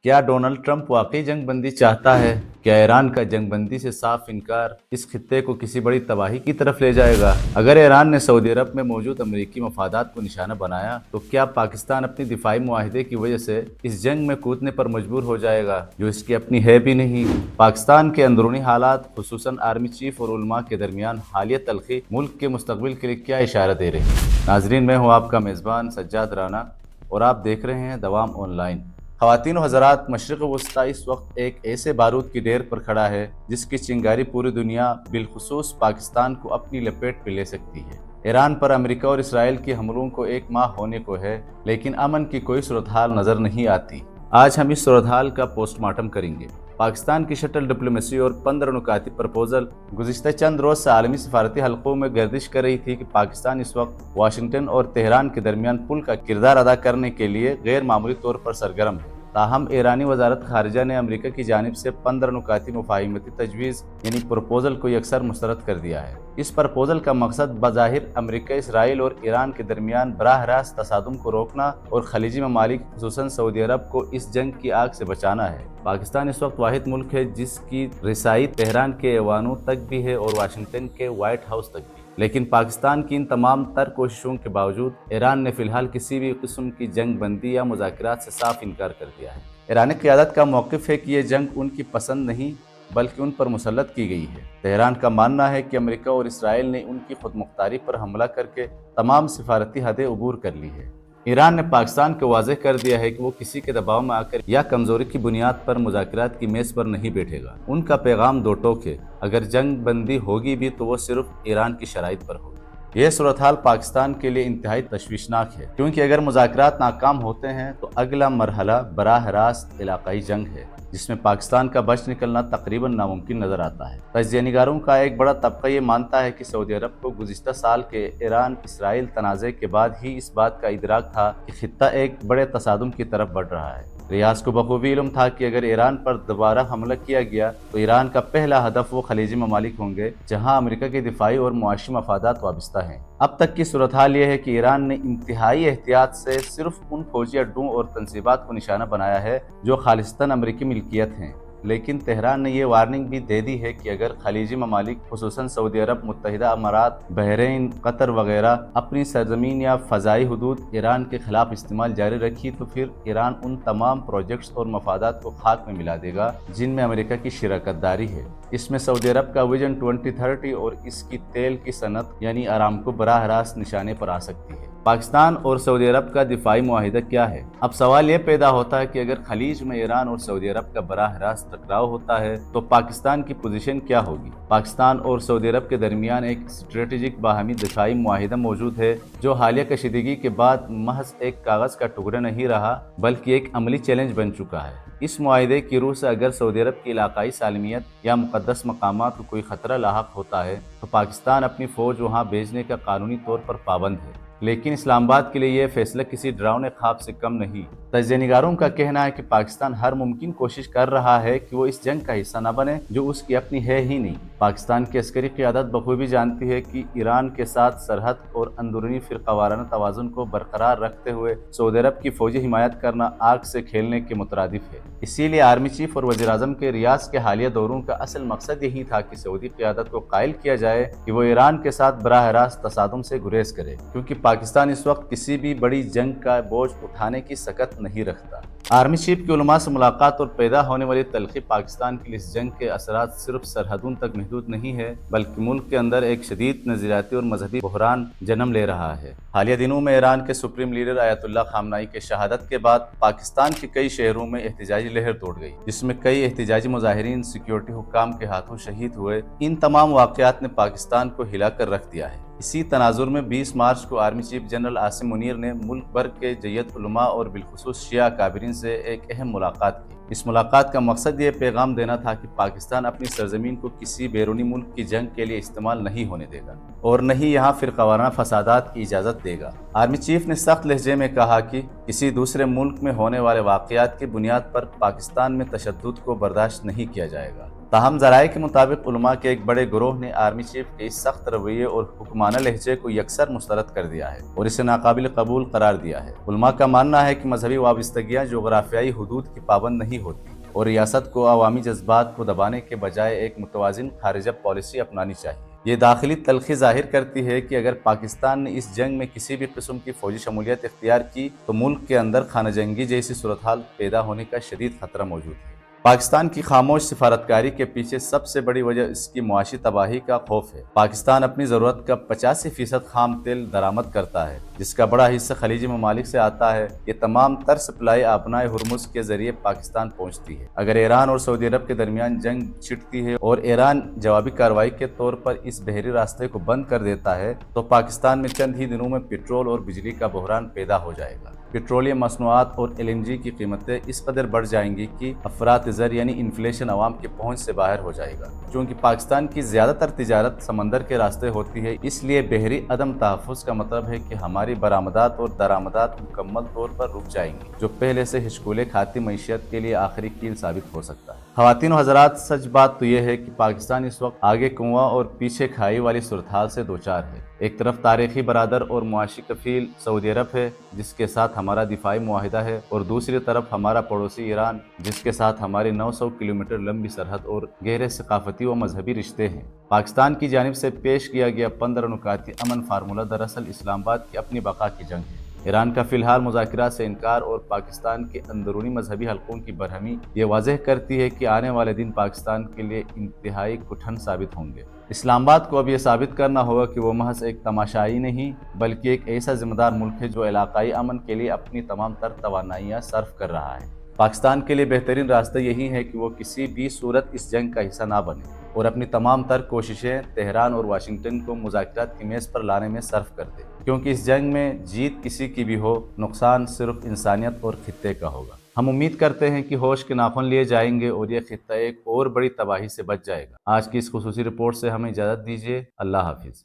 کیا Donald Trump واقعی جنگ بندی چاہتا ہے؟ کیا ایران کا جنگ بندی سے صاف انکار اس خطے کو کسی بڑی تباہی کی طرف لے جائے گا؟ اگر ایران نے سعودی عرب میں موجود امریکی مفادات کو نشانہ بنایا تو کیا پاکستان اپنی دفاعی معاہدے کی وجہ سے اس جنگ میں کودنے پر مجبور ہو جائے گا جو اس کی اپنی ہے بھی نہیں؟ پاکستان کے اندرونی حالات، خصوصاً آرمی چیف اور علماء کے درمیان حالیہ تلخی ملک کے مستقبل کے لیے کیا اشارہ دے رہی ہے؟ ناظرین، میں ہوں آپ کا میزبان سجاد رانا اور آپ دیکھ رہے ہیں دوام آن لائن۔ خواتین و حضرات، مشرق وسطی اس وقت ایک ایسے بارود کی ڈیر پر کھڑا ہے جس کی چنگاری پوری دنیا بالخصوص پاکستان کو اپنی لپیٹ میں لے سکتی ہے۔ ایران پر امریکہ اور اسرائیل کے حملوں کو 1 ماہ ہونے کو ہے، لیکن امن کی کوئی صورتحال نظر نہیں آتی۔ آج ہم اس صورتحال کا پوسٹ مارٹم کریں گے۔ پاکستان کی شٹل ڈپلومیسی اور 15 نکاتی پرپوزل گزشتہ چند روز سے عالمی سفارتی حلقوں میں گردش کر رہی تھی کہ پاکستان اس وقت واشنگٹن اور تہران کے درمیان پل کا کردار ادا کرنے کے لیے غیر معمولی طور پر سرگرم ہے۔ تاہم ایرانی وزارت خارجہ نے امریکہ کی جانب سے 15 نکاتی مفاہمتی تجویز یعنی پروپوزل کو یکسر مسترد کر دیا ہے۔ اس پروپوزل کا مقصد بظاہر امریکہ، اسرائیل اور ایران کے درمیان براہ راست تصادم کو روکنا اور خلیجی ممالک خصوصاً سعودی عرب کو اس جنگ کی آگ سے بچانا ہے۔ پاکستان اس وقت واحد ملک ہے جس کی رسائی تہران کے ایوانوں تک بھی ہے اور واشنگٹن کے وائٹ ہاؤس تک بھی۔ لیکن پاکستان کی ان تمام تر کوششوں کے باوجود ایران نے فی الحال کسی بھی قسم کی جنگ بندی یا مذاکرات سے صاف انکار کر دیا ہے۔ ایرانی قیادت کا موقف ہے کہ یہ جنگ ان کی پسند نہیں بلکہ ان پر مسلط کی گئی ہے۔ تہران کا ماننا ہے کہ امریکہ اور اسرائیل نے ان کی خود مختاری پر حملہ کر کے تمام سفارتی حدیں عبور کر لی ہے۔ ایران نے پاکستان کو واضح کر دیا ہے کہ وہ کسی کے دباؤ میں آ کر یا کمزوری کی بنیاد پر مذاکرات کی میز پر نہیں بیٹھے گا۔ ان کا پیغام دو ٹوک ہے، اگر جنگ بندی ہوگی بھی تو وہ صرف ایران کی شرائط پر ہوگی۔ یہ صورتحال پاکستان کے لیے انتہائی تشویشناک ہے، کیونکہ اگر مذاکرات ناکام ہوتے ہیں تو اگلا مرحلہ براہ راست علاقائی جنگ ہے، جس میں پاکستان کا بچ نکلنا تقریباً ناممکن نظر آتا ہے۔ تجزیہ نگاروں کا ایک بڑا طبقہ یہ مانتا ہے کہ سعودی عرب کو گزشتہ سال کے ایران اسرائیل تنازع کے بعد ہی اس بات کا ادراک تھا کہ خطہ ایک بڑے تصادم کی طرف بڑھ رہا ہے۔ ریاض کو بخوبی علم تھا کہ اگر ایران پر دوبارہ حملہ کیا گیا تو ایران کا پہلا ہدف وہ خلیجی ممالک ہوں گے جہاں امریکہ کے دفاعی اور معاشی مفادات وابستہ ہیں۔ اب تک کی صورتحال یہ ہے کہ ایران نے انتہائی احتیاط سے صرف ان فوجی اڈوں اور تنصیبات کو نشانہ بنایا ہے جو خالصتاً امریکی ملکیت ہیں، لیکن تہران نے یہ وارننگ بھی دے دی ہے کہ اگر خلیجی ممالک خصوصاً سعودی عرب، متحدہ امارات، بحرین، قطر وغیرہ اپنی سرزمین یا فضائی حدود ایران کے خلاف استعمال جاری رکھی تو پھر ایران ان تمام پروجیکٹس اور مفادات کو خاک میں ملا دے گا جن میں امریکہ کی شراکت داری ہے۔ اس میں سعودی عرب کا ویژن 2030 اور اس کی تیل کی صنعت یعنی ارامکو براہ راست نشانے پر آ سکتی ہے۔ پاکستان اور سعودی عرب کا دفاعی معاہدہ کیا ہے؟ اب سوال یہ پیدا ہوتا ہے کہ اگر خلیج میں ایران اور سعودی عرب کا براہ راست ٹکراؤ ہوتا ہے تو پاکستان کی پوزیشن کیا ہوگی؟ پاکستان اور سعودی عرب کے درمیان ایک اسٹریٹجک باہمی دفاعی معاہدہ موجود ہے جو حالیہ کشیدگی کے بعد محض ایک کاغذ کا ٹکڑا نہیں رہا بلکہ ایک عملی چیلنج بن چکا ہے۔ اس معاہدے کی روح سے اگر سعودی عرب کی علاقائی سالمیت یا مقدس مقامات کو کوئی خطرہ لاحق ہوتا ہے تو پاکستان اپنی فوج وہاں بھیجنے کا قانونی طور پر پابند ہے، لیکن اسلام آباد کے لیے یہ فیصلہ کسی ڈراؤنے خواب سے کم نہیں۔ تجزیہ نگاروں کا کہنا ہے کہ پاکستان ہر ممکن کوشش کر رہا ہے کہ وہ اس جنگ کا حصہ نہ بنے جو اس کی اپنی ہے ہی نہیں۔ پاکستان کی عسکری قیادت بخوبی جانتی ہے کہ ایران کے ساتھ سرحد اور اندرونی فرقہ وارانہ توازن کو برقرار رکھتے ہوئے سعودی عرب کی فوجی حمایت کرنا آگ سے کھیلنے کے مترادف ہے۔ اسی لیے آرمی چیف اور وزیر اعظم کے ریاض کے حالیہ دوروں کا اصل مقصد یہی تھا کہ سعودی قیادت کو قائل کیا جائے کہ وہ ایران کے ساتھ براہ راست تصادم سے گریز کرے، کیونکہ پاکستان اس وقت کسی بھی بڑی جنگ کا بوجھ اٹھانے کی سکت نہیں رکھتا۔ آرمی چیف کی علماء سے ملاقات اور پیدا ہونے والی تلخی پاکستان کے لیے اس جنگ کے اثرات صرف سرحدوں تک محدود نہیں ہے بلکہ ملک کے اندر ایک شدید نظریاتی اور مذہبی بحران جنم لے رہا ہے۔ حالیہ دنوں میں ایران کے سپریم لیڈر آیت اللہ خامنائی کے شہادت کے بعد پاکستان کے کئی شہروں میں احتجاجی لہر دوڑ گئی، جس میں کئی احتجاجی مظاہرین سیکیورٹی حکام کے ہاتھوں شہید ہوئے۔ ان تمام واقعات نے پاکستان کو ہلا کر رکھ دیا ہے۔ اسی تناظر میں 20 مارچ کو army chief general Asim Munir نے ملک بھر کے جیت علماء اور بالخصوص شیعہ اکابرین سے ایک اہم ملاقات کی۔ اس ملاقات کا مقصد یہ پیغام دینا تھا کہ پاکستان اپنی سرزمین کو کسی بیرونی ملک کی جنگ کے لیے استعمال نہیں ہونے دے گا اور نہ ہی یہاں فرقہ وارانہ فسادات کی اجازت دے گا۔ آرمی چیف نے سخت لہجے میں کہا کہ کسی دوسرے ملک میں ہونے والے واقعات کی بنیاد پر پاکستان میں تشدد کو برداشت نہیں کیا جائے گا۔ تاہم ذرائع کے مطابق علماء کے ایک بڑے گروہ نے آرمی چیف کے اس سخت رویے اور حکمانہ لہجے کو یکسر مسترد کر دیا ہے اور اسے ناقابل قبول قرار دیا ہے۔ علماء کا ماننا ہے کہ مذہبی وابستگیاں جغرافیائی حدود کی پابند نہیں ہوتی اور ریاست کو عوامی جذبات کو دبانے کے بجائے ایک متوازن خارجہ پالیسی اپنانی چاہیے۔ یہ داخلی تلخی ظاہر کرتی ہے کہ اگر پاکستان نے اس جنگ میں کسی بھی قسم کی فوجی شمولیت اختیار کی تو ملک کے اندر خانہ جنگی جیسی صورتحال پیدا ہونے کا شدید خطرہ موجود ہے۔ پاکستان کی خاموش سفارتکاری کے پیچھے سب سے بڑی وجہ اس کی معاشی تباہی کا خوف ہے۔ پاکستان اپنی ضرورت کا 85% خام تیل درآمد کرتا ہے، جس کا بڑا حصہ خلیجی ممالک سے آتا ہے۔ یہ تمام تر سپلائی آبنائے ہرمز کے ذریعے پاکستان پہنچتی ہے۔ اگر ایران اور سعودی عرب کے درمیان جنگ چھڑتی ہے اور ایران جوابی کارروائی کے طور پر اس بحری راستے کو بند کر دیتا ہے تو پاکستان میں چند ہی دنوں میں پٹرول اور بجلی کا بحران پیدا ہو جائے گا۔ پیٹرولیم مصنوعات اور LNG کی قیمتیں اس قدر بڑھ جائیں گی کہ افراط زر یعنی انفلیشن عوام کی پہنچ سے باہر ہو جائے گا۔ چونکہ پاکستان کی زیادہ تر تجارت سمندر کے راستے ہوتی ہے، اس لیے بحری عدم تحفظ کا مطلب ہے کہ ہماری برآمدات اور درآمدات مکمل طور پر رک جائیں گی، جو پہلے سے ہچکولے کھاتی معیشت کے لیے آخری کیل ثابت ہو سکتا ہے۔ خواتین و حضرات، سچ بات تو یہ ہے کہ پاکستان اس وقت آگے کنواں اور پیچھے کھائی والی صورتحال سے دوچار ہے۔ ایک طرف تاریخی برادر اور معاشی کفیل سعودی عرب ہے، جس کے ساتھ ہمارا دفاعی معاہدہ ہے، اور دوسری طرف ہمارا پڑوسی ایران، جس کے ساتھ ہماری 900 کلومیٹر لمبی سرحد اور گہرے ثقافتی و مذہبی رشتے ہیں۔ پاکستان کی جانب سے پیش کیا گیا 15 نکاتی امن فارمولہ دراصل اسلام آباد کی اپنی بقا کی جنگ ہے۔ ایران کا فی الحال مذاکرات سے انکار اور پاکستان کے اندرونی مذہبی حلقوں کی برہمی یہ واضح کرتی ہے کہ آنے والے دن پاکستان کے لیے انتہائی کٹھن ثابت ہوں گے۔ اسلام آباد کو اب یہ ثابت کرنا ہوگا کہ وہ محض ایک تماشائی نہیں بلکہ ایک ایسا ذمہ دار ملک ہے جو علاقائی امن کے لیے اپنی تمام تر توانائیاں صرف کر رہا ہے۔ پاکستان کے لیے بہترین راستہ یہی ہے کہ وہ کسی بھی صورت اس جنگ کا حصہ نہ بنے اور اپنی تمام تر کوششیں تہران اور واشنگٹن کو مذاکرات کی میز پر لانے میں صرف کر دے، کیونکہ اس جنگ میں جیت کسی کی بھی ہو، نقصان صرف انسانیت اور خطے کا ہوگا۔ ہم امید کرتے ہیں کہ ہوش کے ناخن لیے جائیں گے اور یہ خطہ ایک اور بڑی تباہی سے بچ جائے گا۔ آج کی اس خصوصی رپورٹ سے ہمیں اجازت دیجیے۔ اللہ حافظ۔